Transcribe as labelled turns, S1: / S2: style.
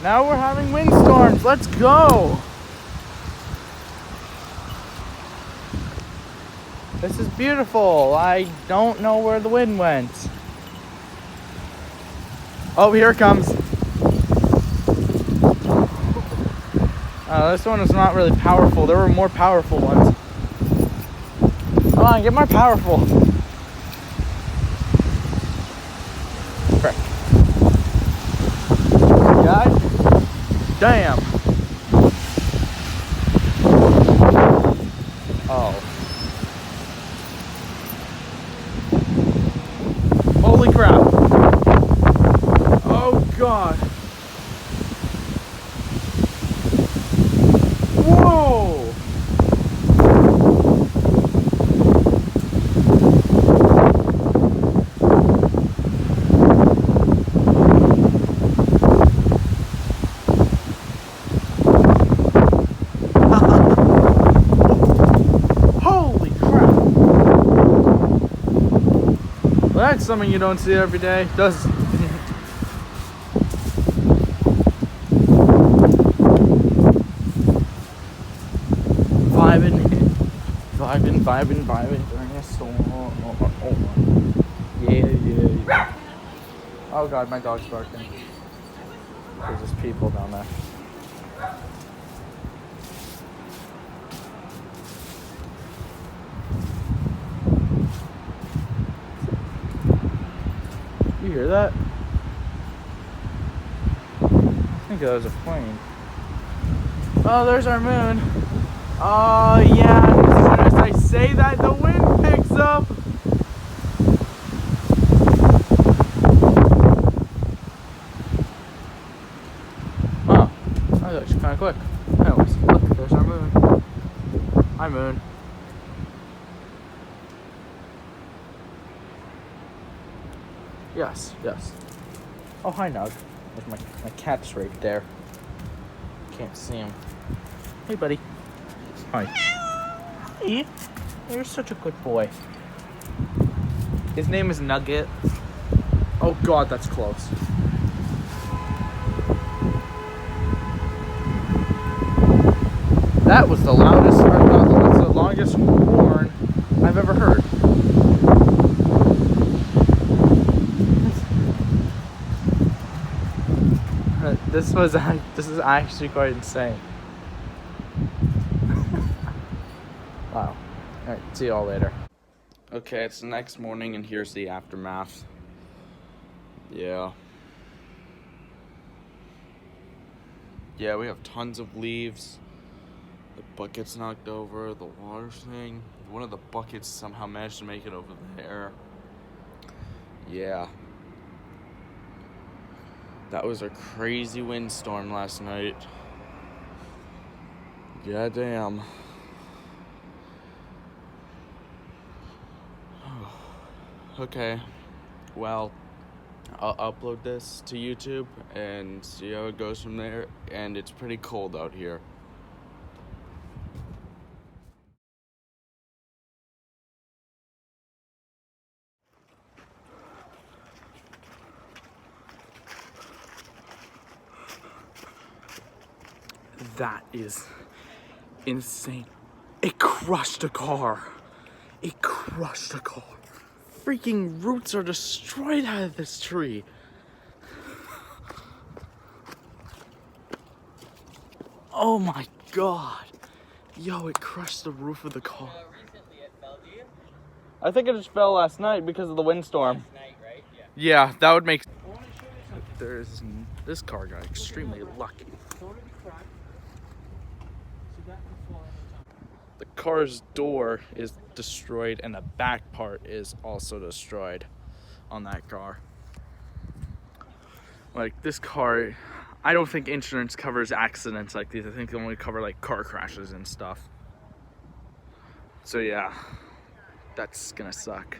S1: Now we're having windstorms. Let's go. This is beautiful. I don't know where the wind went. Oh, here it comes. This one is not really powerful. There were more powerful ones. Come on, get more powerful. Frick. God damn. Oh. Holy crap. Oh God. Whoa. Holy crap. Well, that's something you don't see every day. Does vibing during a storm. Yeah. Oh God, my dog's barking. There's just people down there. You hear that? I think that was a plane. Oh, there's our moon. Oh yeah, as soon as I say that, the wind picks up. Oh, that was actually kind of quick. Anyways, look, there's our moon. Hi, moon. Yes. Oh, hi, Nug. There's my cat's right there. Can't see him. Hey, buddy. Hi. Hey. You're such a good boy. His name is Nugget. Oh God, that's close. That was the loudest, or that was the longest horn I've ever heard. This is actually quite insane. Wow. Alright, see y'all later. Okay, it's the next morning and here's the aftermath. Yeah, we have tons of leaves. The bucket's knocked over, the water thing. One of the buckets somehow managed to make it over there. Yeah. That was a crazy windstorm last night. Goddamn. Okay, well, I'll upload this to YouTube and see how it goes from there. And it's pretty cold out here. That is insane. It crushed a car. Freaking roots are destroyed out of this tree. Oh my God. Yo, it crushed the roof of the car.
S2: Recently it fell, do you?
S1: I think it just fell last night because of the windstorm.
S2: Last night, right?
S1: Yeah, that would make... This car got extremely lucky. The car's door is destroyed and the back part is also destroyed on that car. Like, this car, I don't think insurance covers accidents like these. I think they only cover like car crashes and stuff. So yeah, that's gonna suck.